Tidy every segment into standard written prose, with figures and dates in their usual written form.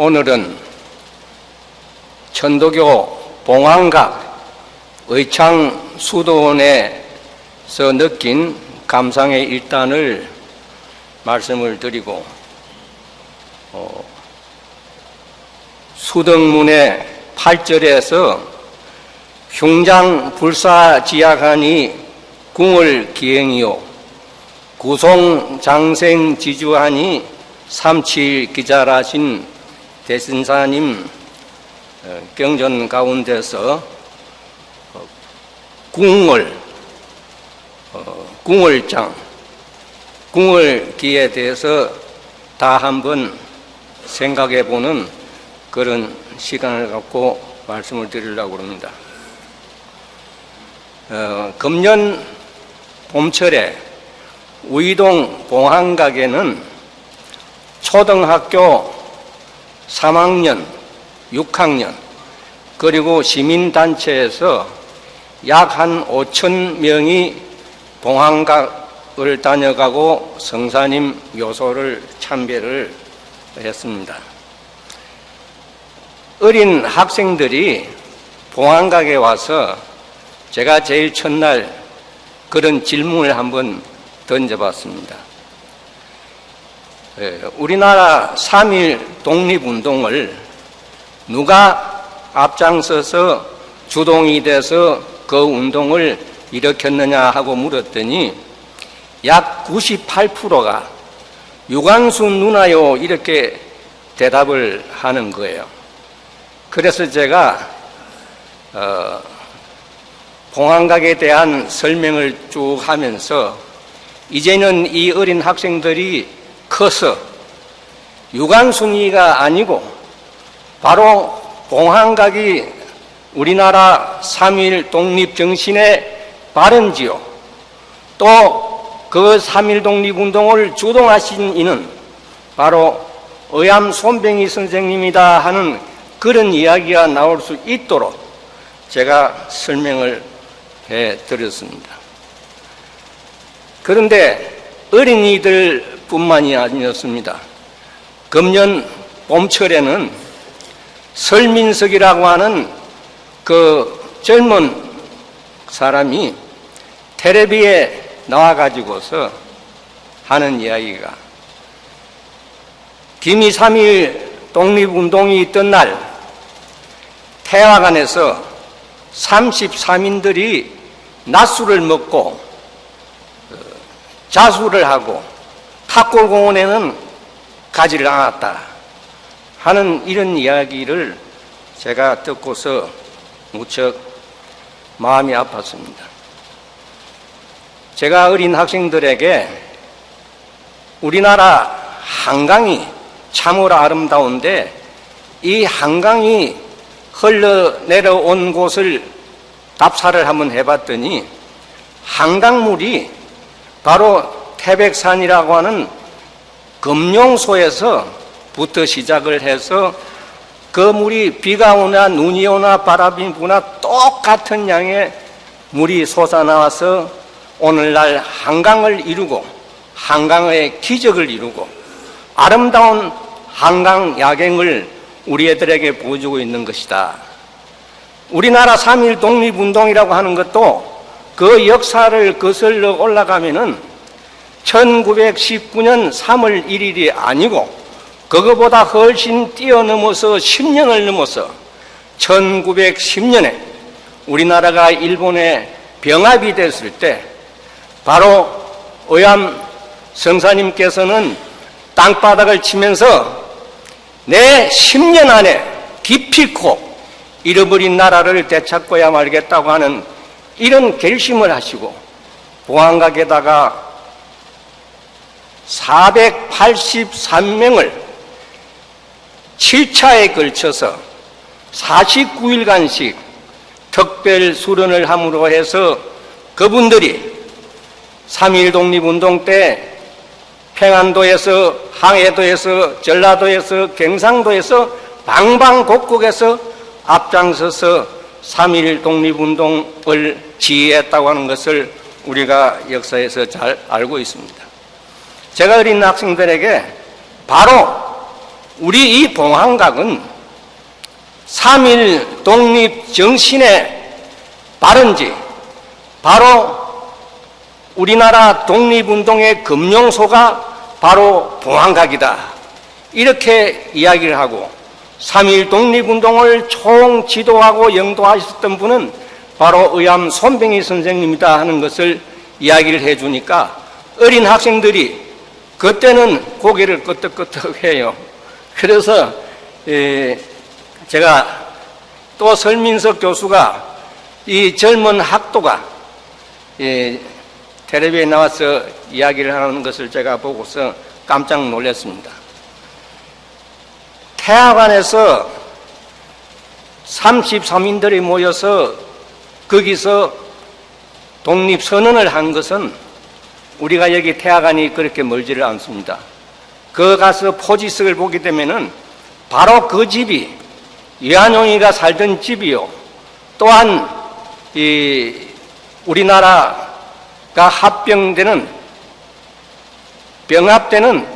오늘은 천도교 봉황각 의창 수도원에서 느낀 감상의 일단을 말씀을 드리고, 수덕문의 8절에서 흉장 불사지약하니 궁을 기행이요 구송 장생 지주하니 삼칠 기잘하신 대신사님 경전 가운데서 궁을기에 대해서 다 한번 생각해 보는 그런 시간을 갖고 말씀을 드리려고 합니다. 금년 봄철에 우이동 봉황각에는 초등학교 3학년, 6학년 그리고 시민단체에서 약 한 5천 명이 봉황각을 다녀가고 성사님 묘소를 참배를 했습니다. 어린 학생들이 봉황각에 와서 제가 제일 첫날 그런 질문을 한번 던져봤습니다. 우리나라 3.1 독립운동을 누가 앞장서서 주동이 돼서 그 운동을 일으켰느냐 하고 물었더니 약 98%가 유관순 누나요 이렇게 대답을 하는 거예요. 그래서 제가 봉황각에 대한 설명을 쭉 하면서 이제는 이 어린 학생들이 커서 유관순이가 아니고 바로 봉황각이 우리나라 3.1 독립정신의 발원지요, 또 그 3.1 독립운동을 주동하신 이는 바로 의암 손병희 선생님이다 하는 그런 이야기가 나올 수 있도록 제가 설명을 해드렸습니다. 그런데 어린이들 뿐만이 아니었습니다. 금년 봄철에는 설민석이라고 하는 그 젊은 사람이 텔레비에 나와가지고서 하는 이야기가, 기미 3.1 독립운동이 있던 날 태화관에서 33인들이 낮술을 먹고 자수를 하고 탑골공원에는 가지를 않았다 하는 이런 이야기를 제가 듣고서 무척 마음이 아팠습니다. 제가 어린 학생들에게 우리나라 한강이 참으로 아름다운데 이 한강이 흘러내려온 곳을 답사를 한번 해봤더니 한강물이 바로 태백산이라고 하는 금룡소에서부터 시작을 해서 그 물이 비가 오나 눈이 오나 바람이 부나 똑같은 양의 물이 솟아나와서 오늘날 한강을 이루고 한강의 기적을 이루고 아름다운 한강 야경을 우리 애들에게 보여주고 있는 것이다. 우리나라 3.1 독립운동이라고 하는 것도 그 역사를 거슬러 올라가면은 1919년 3월 1일이 아니고 그거보다 훨씬 뛰어넘어서 10년을 넘어서 1910년에 우리나라가 일본에 병합이 됐을 때 바로 의암 성사님께서는 땅바닥을 치면서 내 10년 안에 기필코 잃어버린 나라를 되찾고야 말겠다고 하는 이런 결심을 하시고 봉황각에다가 483명을 7차에 걸쳐서 49일간씩 특별 수련을 함으로 해서 그분들이 3.1 독립운동 때 평안도에서, 항해도에서, 전라도에서, 경상도에서 방방곡곡에서 앞장서서 3.1 독립운동을 지휘했다고 하는 것을 우리가 역사에서 잘 알고 있습니다. 제가 어린 학생들에게 바로 우리 이 봉황각은 3.1 독립 정신의 발원지, 바로 우리나라 독립운동의 금용소가 바로 봉황각이다, 이렇게 이야기를 하고, 3.1 독립운동을 총지도하고 영도하셨던 분은 바로 의암 손병희 선생님이다 하는 것을 이야기를 해주니까 어린 학생들이 그때는 고개를 끄덕끄덕해요. 그래서 제가 또 설민석 교수가 이 젊은 학도가 텔레비에 나와서 이야기를 하는 것을 제가 보고서 깜짝 놀랐습니다. 태화관에서 33인들이 모여서 거기서 독립선언을 한 것은 우리가 여기 태화관이 그렇게 멀지를 않습니다. 그 가서 포지석을 보게 되면은 바로 그 집이 유한용이가 살던 집이요, 또한 이 우리나라가 병합되는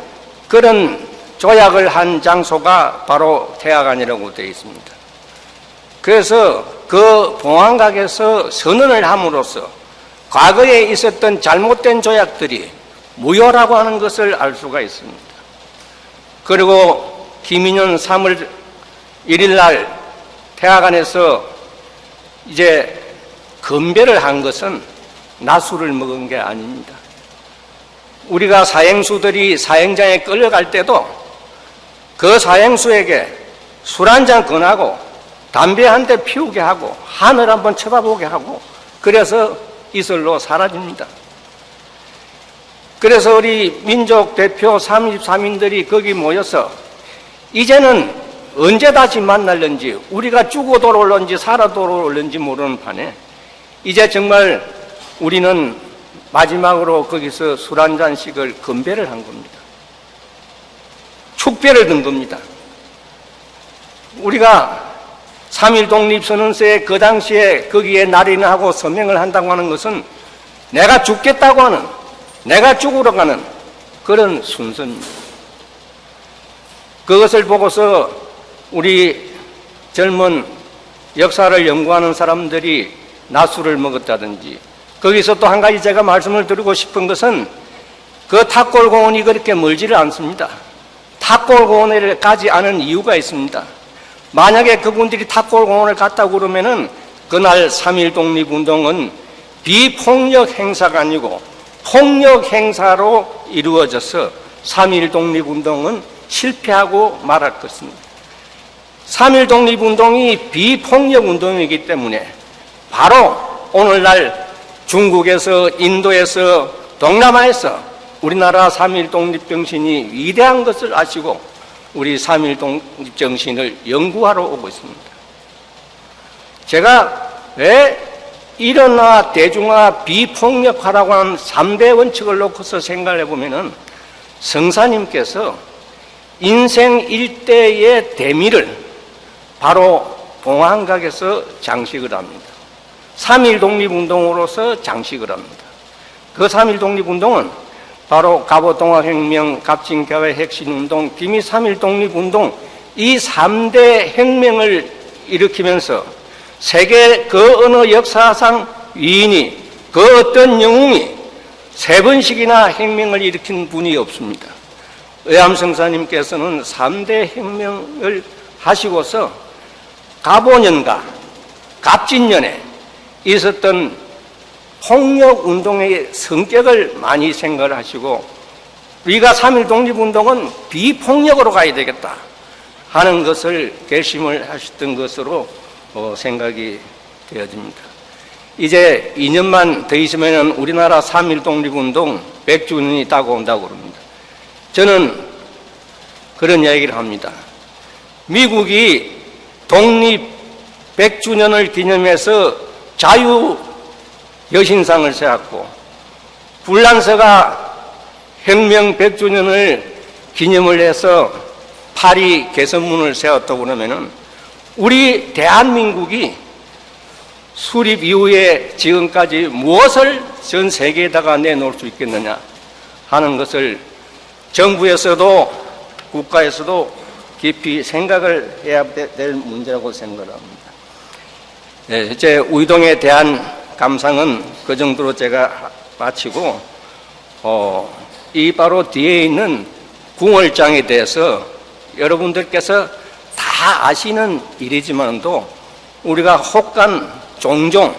그런 조약을 한 장소가 바로 태화관이라고 되어 있습니다. 그래서 그 봉황각에서 선언을 함으로써 과거에 있었던 잘못된 조약들이 무효라고 하는 것을 알 수가 있습니다. 그리고 김인현 3월 1일 날 태화관에서 이제 건배를 한 것은 낮술을 먹은 게 아닙니다. 우리가 사행수들이 사행장에 끌려갈 때도 그 사행수에게 술 한잔 권하고 담배 한 대 피우게 하고 하늘 한번 쳐다보게 하고 그래서 이슬로 사라집니다. 그래서 우리 민족 대표 33인들이 거기 모여서 이제는 언제 다시 만날는지, 우리가 죽어 돌아올는지 살아 돌아올는지 모르는 판에 이제 정말 우리는 마지막으로 거기서 술 한 잔씩을 건배를 한 겁니다. 축배를 든 겁니다. 우리가 3.1 독립선언서에 그 당시에 거기에 날인하고 서명을 한다고 하는 것은 내가 죽겠다고 하는, 내가 죽으러 가는 그런 순서입니다. 그것을 보고서 우리 젊은 역사를 연구하는 사람들이 낮술을 먹었다든지, 거기서 또 한 가지 제가 말씀을 드리고 싶은 것은 그 탑골공원이 그렇게 멀지를 않습니다. 탑골공원에 가지 않은 이유가 있습니다. 만약에 그분들이 탑골공원을 갔다고 그러면은 그날 3.1 독립운동은 비폭력 행사가 아니고 폭력 행사로 이루어져서 3.1 독립운동은 실패하고 말할 것입니다. 3.1 독립운동이 비폭력 운동이기 때문에 바로 오늘날 중국에서, 인도에서, 동남아에서 우리나라 3.1 독립정신이 위대한 것을 아시고 우리 3.1 독립정신을 연구하러 오고 있습니다. 제가 왜 일원화, 대중화, 비폭력화라고 하는 3대 원칙을 놓고서 생각을 해보면은 성사님께서 인생 일대의 대미를 바로 봉황각에서 장식을 합니다. 3.1 독립운동으로서 장식을 합니다. 그 3.1 독립운동은 바로 갑오동학혁명, 갑진교회 핵심운동, 기미 3.1 독립운동, 이 3대 혁명을 일으키면서 세계 그 어느 역사상 위인이, 그 어떤 영웅이 3번씩이나 혁명을 일으킨 분이 없습니다. 의암성사님께서는 3대 혁명을 하시고서 갑오년과 갑진년에 있었던 폭력운동의 성격을 많이 생각을 하시고 우리가 3.1 독립운동은 비폭력으로 가야 되겠다 하는 것을 결심을 하셨던 것으로 생각이 되어집니다. 이제 2년만 더 있으면 우리나라 3.1 독립운동 100주년이 다가온다고 합니다. 저는 그런 이야기를 합니다. 미국이 독립 100주년을 기념해서 자유 여신상을 세웠고 불란서가 혁명 100주년을 기념을 해서 파리 개선문을 세웠다고 그러면은 우리 대한민국이 수립 이후에 지금까지 무엇을 전 세계에다가 내놓을 수 있겠느냐 하는 것을 정부에서도 국가에서도 깊이 생각을 해야 될 문제라고 생각합니다. 네, 제 우이동에 대한 감상은 그 정도로 제가 마치고, 이 바로 뒤에 있는 궁월장에 대해서 여러분들께서 다 아시는 일이지만도 우리가 혹간 종종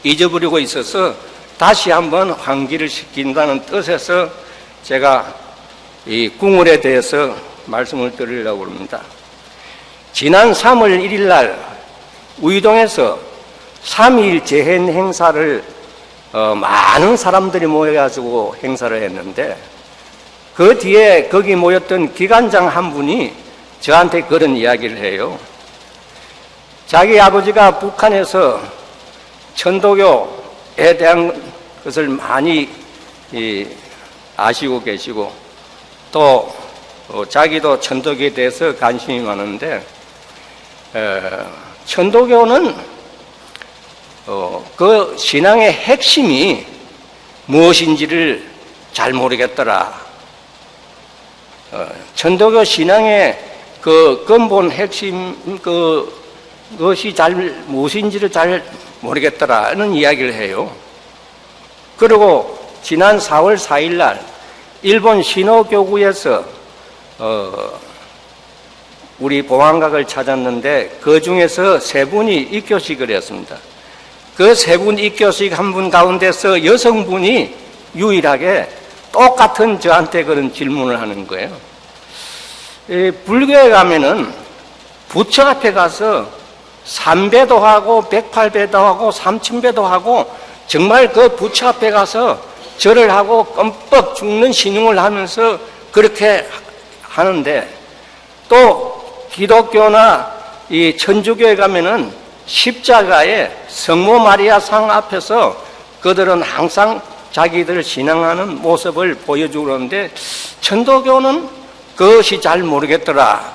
잊어버리고 있어서 다시 한번 환기를 시킨다는 뜻에서 제가 이 궁월에 대해서 말씀을 드리려고 합니다. 지난 3월 1일 날 우이동에서 3.2일 재해 행사를 많은 사람들이 모여가지고 행사를 했는데, 그 뒤에 거기 모였던 기관장 한 분이 저한테 그런 이야기를 해요. 자기 아버지가 북한에서 천도교에 대한 것을 많이 아시고 계시고, 또 자기도 천도교에 대해서 관심이 많은데, 천도교는 그 신앙의 핵심이 무엇인지를 잘 모르겠더라. 천도교 신앙의 그 근본 핵심 그것이 무엇인지를 잘 모르겠더라는 이야기를 해요. 그리고 지난 4월 4일 날 일본 신호교구에서 우리 보안각을 찾았는데, 그 중에서 3분이 입교식을 했습니다. 그 3분 입교식 한 분 가운데서 여성분이 유일하게 똑같은 저한테 그런 질문을 하는 거예요. 불교에 가면은 부처 앞에 가서 3배도 하고 108배도 하고 3000배도 하고 정말 그 부처 앞에 가서 절을 하고 껌뻑 죽는 신용을 하면서 그렇게 하는데, 또 기독교나 이 천주교에 가면은 십자가에 성모 마리아 상 앞에서 그들은 항상 자기들 신앙하는 모습을 보여주고 그러는데, 천도교는 그것이 잘 모르겠더라.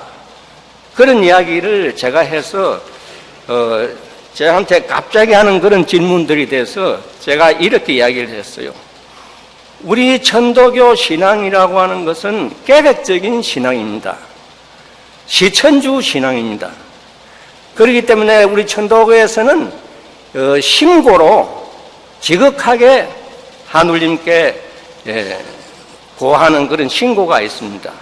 그런 이야기를 제가 해서 저한테 갑자기 하는 그런 질문들이 돼서 제가 이렇게 이야기를 했어요. 우리 천도교 신앙이라고 하는 것은 계획적인 신앙입니다. 시천주 신앙입니다. 그렇기 때문에 우리 천도교에서는 신고로 지극하게 하느님께 고하는 그런 신고가 있습니다.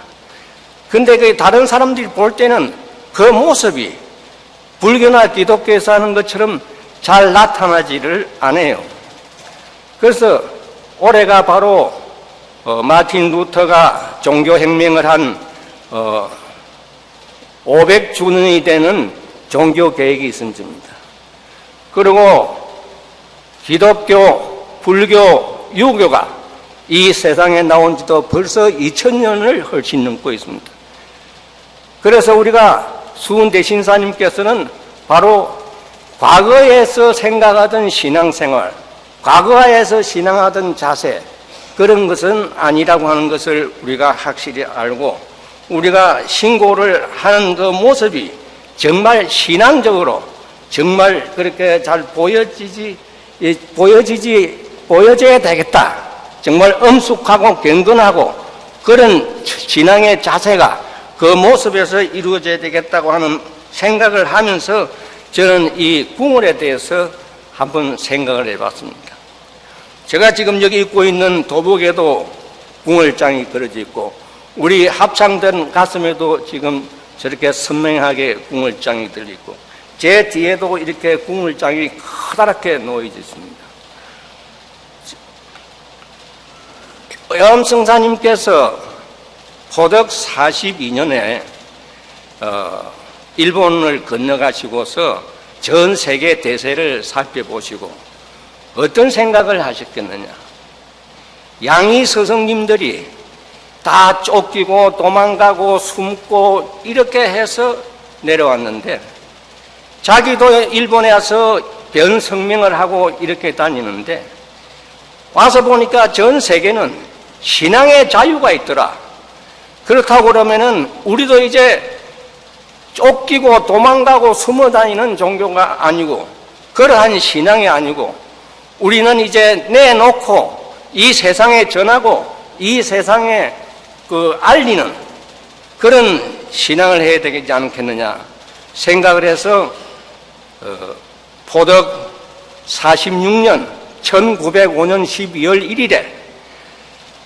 근데 그 다른 사람들이 볼 때는 그 모습이 불교나 기독교에서 하는 것처럼 잘 나타나지를 않아요. 그래서 올해가 바로 마틴 루터가 종교혁명을 한 500주년이 되는 종교개혁이 있습니다. 그리고 기독교, 불교, 유교가 이 세상에 나온 지도 벌써 2000년을 훨씬 넘고 있습니다. 그래서 우리가 수은대신사님께서는 바로 과거에서 생각하던 신앙생활, 과거에서 신앙하던 자세, 그런 것은 아니라고 하는 것을 우리가 확실히 알고, 우리가 신고를 하는 그 모습이 정말 신앙적으로 정말 그렇게 잘 보여져야 되겠다. 정말 엄숙하고 경건하고 그런 신앙의 자세가 그 모습에서 이루어져야 되겠다고 하는 생각을 하면서 저는 이 궁월에 대해서 한번 생각을 해봤습니다. 제가 지금 여기 입고 있는 도복에도 궁월장이 그려져 있고, 우리 합창단 가슴에도 지금 저렇게 선명하게 궁월장이 들어있고, 제 뒤에도 이렇게 궁월장이 커다랗게 놓여져 있습니다. 염승사님께서 포덕 42년에 일본을 건너가시고서 전 세계 대세를 살펴보시고 어떤 생각을 하셨겠느냐. 양희 스승님들이 다 쫓기고 도망가고 숨고 이렇게 해서 내려왔는데, 자기도 일본에 와서 변성명을 하고 이렇게 다니는데, 와서 보니까 전 세계는 신앙의 자유가 있더라. 그렇다고 그러면은 우리도 이제 쫓기고 도망가고 숨어 다니는 종교가 아니고, 그러한 신앙이 아니고, 우리는 이제 내놓고 이 세상에 전하고 이 세상에 알리는 그런 신앙을 해야 되지 않겠느냐 생각을 해서 포덕 46년 1905년 12월 1일에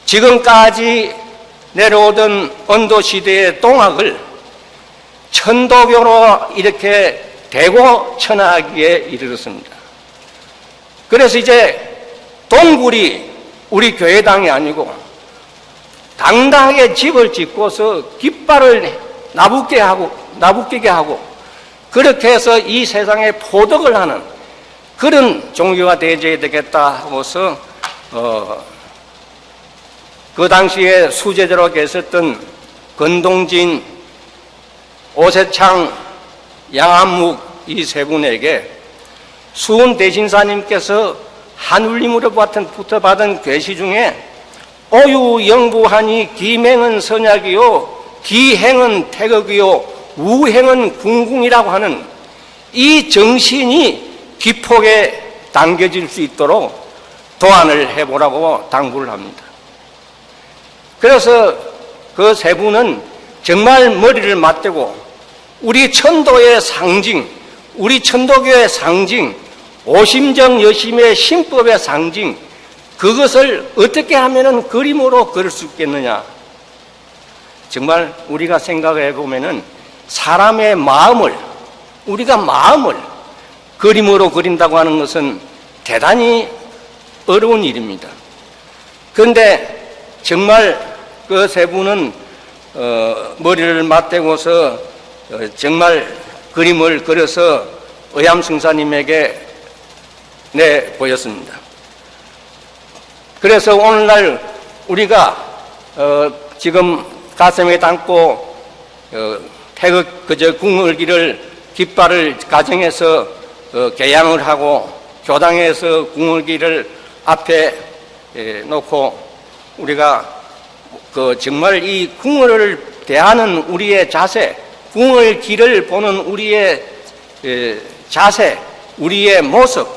지금까지 내려오던 언도시대의 동학을 천도교로 이렇게 대고 천하기에 이르렀습니다. 그래서 이제 동굴이 우리 교회당이 아니고 당당하게 집을 짓고서 깃발을 나부끼게 하고 그렇게 해서 이 세상에 포덕을 하는 그런 종교가 되어야 되겠다 하고서 그 당시에 수제자로 계셨던 건동진, 오세창, 양한묵 이 세 분에게 수은 대신사님께서 하늘님으로부터 받은 계시 중에 오유영부하니 기맹은 선약이요 기행은 태극이요 우행은 궁궁이라고 하는 이 정신이 기폭에 당겨질 수 있도록 도안을 해보라고 당부를 합니다. 그래서 그 세 분은 정말 머리를 맞대고 우리 천도의 상징, 우리 천도교의 상징, 오심정 여심의 신법의 상징, 그것을 어떻게 하면 그림으로 그릴 수 있겠느냐. 정말 우리가 생각해 보면은 사람의 마음을, 우리가 마음을 그림으로 그린다고 하는 것은 대단히 어려운 일입니다. 그런데 정말 그 세 분은 머리를 맞대고서 정말 그림을 그려서 의암승사님에게 내보였습니다. 그래서 오늘날 우리가 지금 가슴에 담고 태극 그저 궁궐기를 깃발을 가정에서 개양을 하고 교당에서 궁궐기를 앞에 놓고 우리가 정말 이 궁궐을 대하는 우리의 자세, 궁궐기를 보는 우리의 자세, 우리의 모습,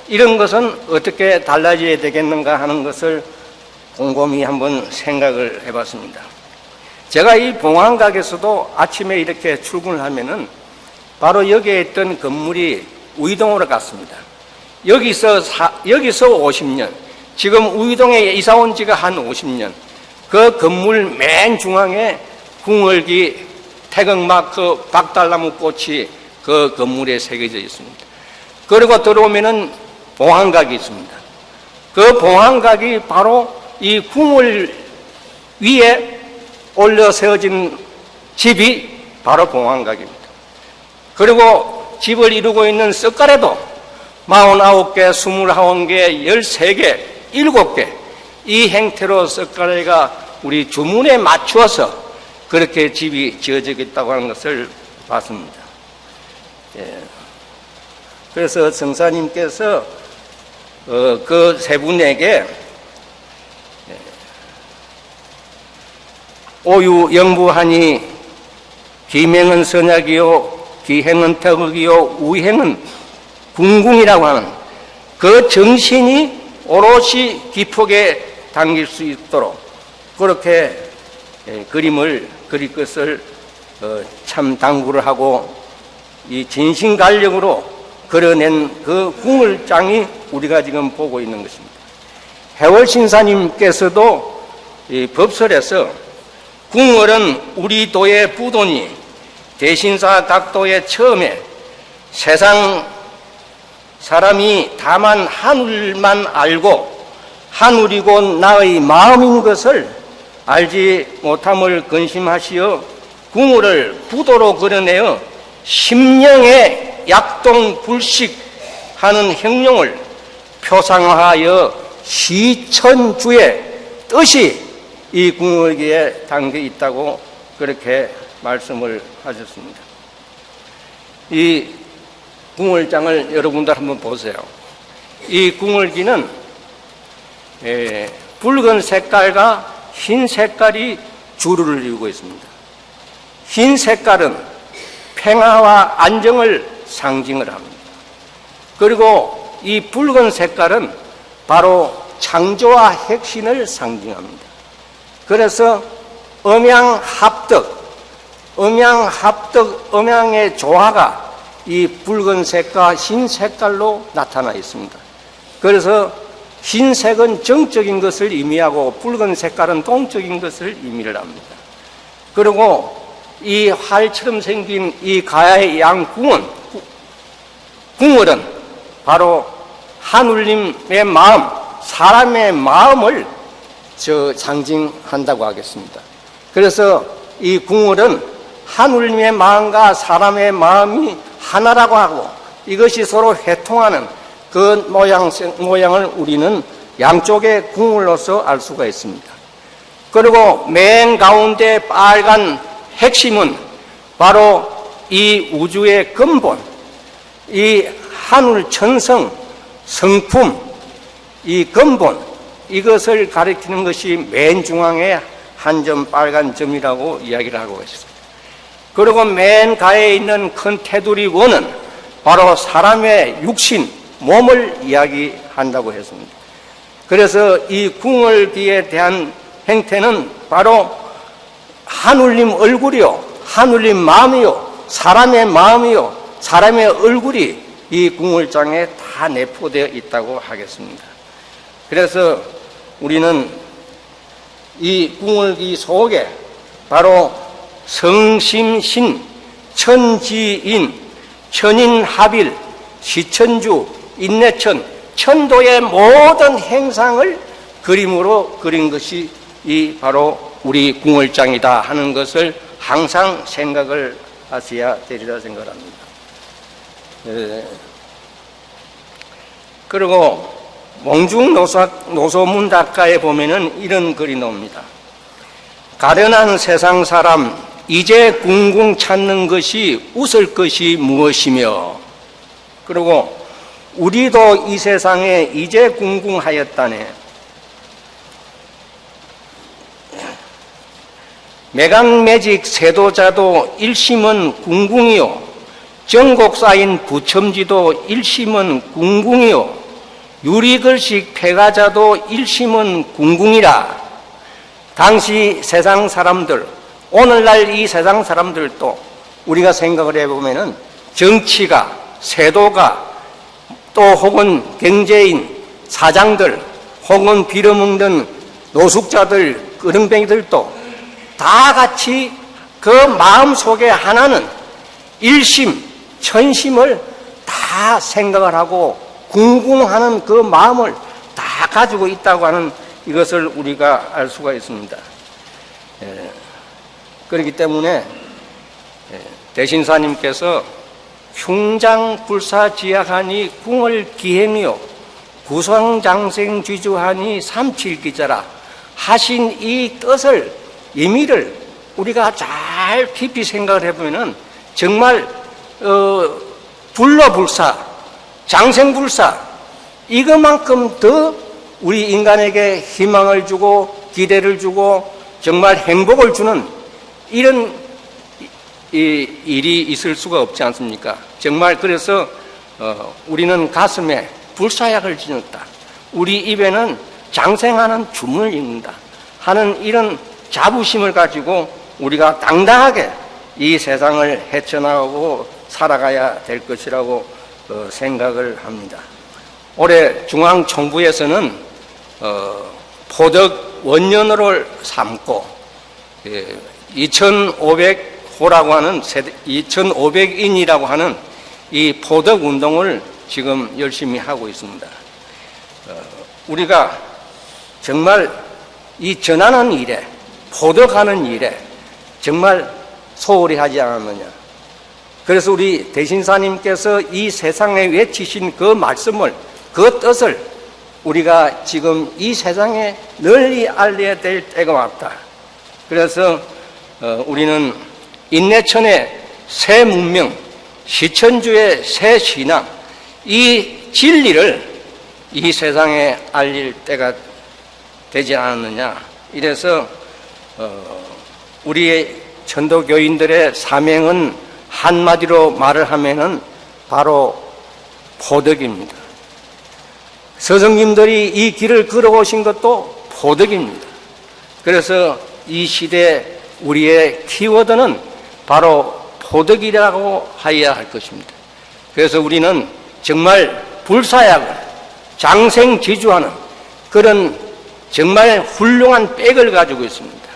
이런 것은 어떻게 달라져야 되겠는가 하는 것을 곰곰이 한번 생각을 해봤습니다. 제가 이 봉황각에서도 아침에 이렇게 출근을 하면은 바로 여기에 있던 건물이 우이동으로 갔습니다. 여기서 50년, 지금 우이동에 이사 온 지가 한 50년, 그 건물 맨 중앙에 궁궐기 태극마크 박달나무 꽃이 그 건물에 새겨져 있습니다. 그리고 들어오면은 봉황각이 있습니다. 그 봉황각이 바로 이 궁궐 위에 올려 세워진 집이 바로 봉황각입니다. 그리고 집을 이루고 있는 석가래도 49개, 21개, 13개, 7개 이 행태로 석가래가 우리 주문에 맞추어서 그렇게 집이 지어져 있다고 하는 것을 봤습니다. 그래서 성사님께서 그 세 분에게 오유영부하니 기맹은 선약이요 기행은 태극이요 우행은 궁궁이라고 하는 그 정신이 오롯이 기폭에 당길 수 있도록 그렇게 그림을 그릴 것을 참 당부를 하고 이 진신간력으로 그려낸 그 궁궐장이 우리가 지금 보고 있는 것입니다. 해월신사님께서도 이 법설에서 궁궐은 우리 도의 부도니 대신사 각도의 처음에 세상 사람이 다만 하늘만 알고 하늘이고 나의 마음인 것을 알지 못함을 근심하시어 궁궐을 부도로 그려내어 심령의 약동불식하는 행령을 표상하여 시천주의 뜻이 이 궁궐기에 담겨 있다고 그렇게 말씀을 하셨습니다. 이 궁궐장을 여러분들 한번 보세요. 이 궁궐기는 붉은 색깔과 흰 색깔이 주를 이루고 있습니다. 흰 색깔은 평화와 안정을 상징을 합니다. 그리고 이 붉은 색깔은 바로 창조와 혁신을 상징합니다. 그래서 음양합덕, 음양합덕, 음양의 조화가 이 붉은색과 흰색깔로 나타나 있습니다. 그래서 흰색은 정적인 것을 의미하고 붉은 색깔은 동적인 것을 의미를 합니다. 그리고 이 활처럼 생긴 이 가야의 양궁은, 궁얼은 바로 하늘님의 마음, 사람의 마음을 상징한다고 하겠습니다. 그래서 이 궁얼은 하늘님의 마음과 사람의 마음이 하나라고 하고 이것이 서로 회통하는 그 모양을 우리는 양쪽의 궁얼로서 알 수가 있습니다. 그리고 맨 가운데 빨간 핵심은 바로 이 우주의 근본, 이 하늘 천성, 성품, 이 근본, 이것을 가리키는 것이 맨 중앙에 한 점 빨간 점이라고 이야기를 하고 있습니다. 그리고 맨 가에 있는 큰 테두리 원은 바로 사람의 육신, 몸을 이야기한다고 했습니다. 그래서 이 궁얼기에 대한 행태는 바로 하늘님 얼굴이요, 하늘님 마음이요, 사람의 마음이요, 사람의 얼굴이 이 궁얼장에 다 내포되어 있다고 하겠습니다. 그래서 우리는 이 궁얼기 속에 바로 성심신, 천지인, 천인합일, 시천주, 인내천, 천도의 모든 행상을 그림으로 그린 것이 이 바로 우리 궁얼장이다 하는 것을 항상 생각을 하셔야 되리라 생각합니다. 그리고 몽중 노소문답가에 보면은 이런 글이 나옵니다. 가련한 세상 사람 이제 궁궁 찾는 것이 웃을 것이 무엇이며, 그리고 우리도 이 세상에 이제 궁궁하였다네. 매강매직 세도자도 일심은 궁궁이요, 정곡사인 부첨지도 일심은 궁궁이요, 유리글식 폐가자도 일심은 궁궁이라. 당시 세상 사람들, 오늘날 이 세상 사람들도 우리가 생각을 해보면은 정치가, 세도가, 또 혹은 경제인, 사장들, 혹은 빌어먹는 노숙자들, 끄릉뱅이들도 다 같이 그 마음 속에 하나는 일심, 천심을 다 생각을 하고 궁궁하는 그 마음을 다 가지고 있다고 하는 이것을 우리가 알 수가 있습니다. 그렇기 때문에 대신사님께서 흉장불사지약하니 궁얼기행이요 구성장생쥐주하니 삼칠기자라 하신 이 뜻을, 의미를 우리가 잘 깊이 생각을 해보면 정말 불로불사, 장생불사, 이것만큼 더 우리 인간에게 희망을 주고 기대를 주고 정말 행복을 주는 이런 일이 있을 수가 없지 않습니까? 정말 그래서 우리는 가슴에 불사약을 지녔다, 우리 입에는 장생하는 주문을 읽는다 하는 이런 자부심을 가지고 우리가 당당하게 이 세상을 헤쳐나가고 살아가야 될 것이라고 생각을 합니다. 올해 중앙정부에서는 포덕 원년을 삼고 2500호라고 하는 2500인이라고 하는 이 포덕 운동을 지금 열심히 하고 있습니다. 우리가 정말 이 전하는 일에, 포덕하는 일에 정말 소홀히 하지 않았느냐. 그래서 우리 대신사님께서 이 세상에 외치신 그 말씀을, 그 뜻을 우리가 지금 이 세상에 널리 알려야 될 때가 왔다. 그래서 우리는 인내천의 새 문명, 시천주의 새 신앙, 이 진리를 이 세상에 알릴 때가 되지 않았느냐. 이래서 우리의 전도교인들의 사명은 한마디로 말을 하면은 바로 포덕입니다. 스승님들이 이 길을 걸어오신 것도 포덕입니다. 그래서 이 시대 우리의 키워드는 바로 포덕이라고 하여야 할 것입니다. 그래서 우리는 정말 불사약을 장생지주하는 그런 정말 훌륭한 백을 가지고 있습니다.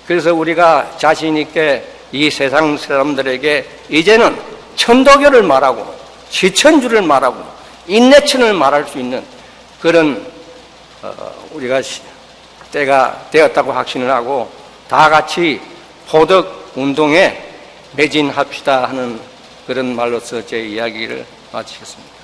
그래서 우리가 자신 있게 이 세상 사람들에게 이제는 천도교를 말하고 시천주를 말하고 인내천을 말할 수 있는 그런 우리가 때가 되었다고 확신을 하고 다 같이 포덕 운동에 매진합시다 하는 그런 말로서 제 이야기를 마치겠습니다.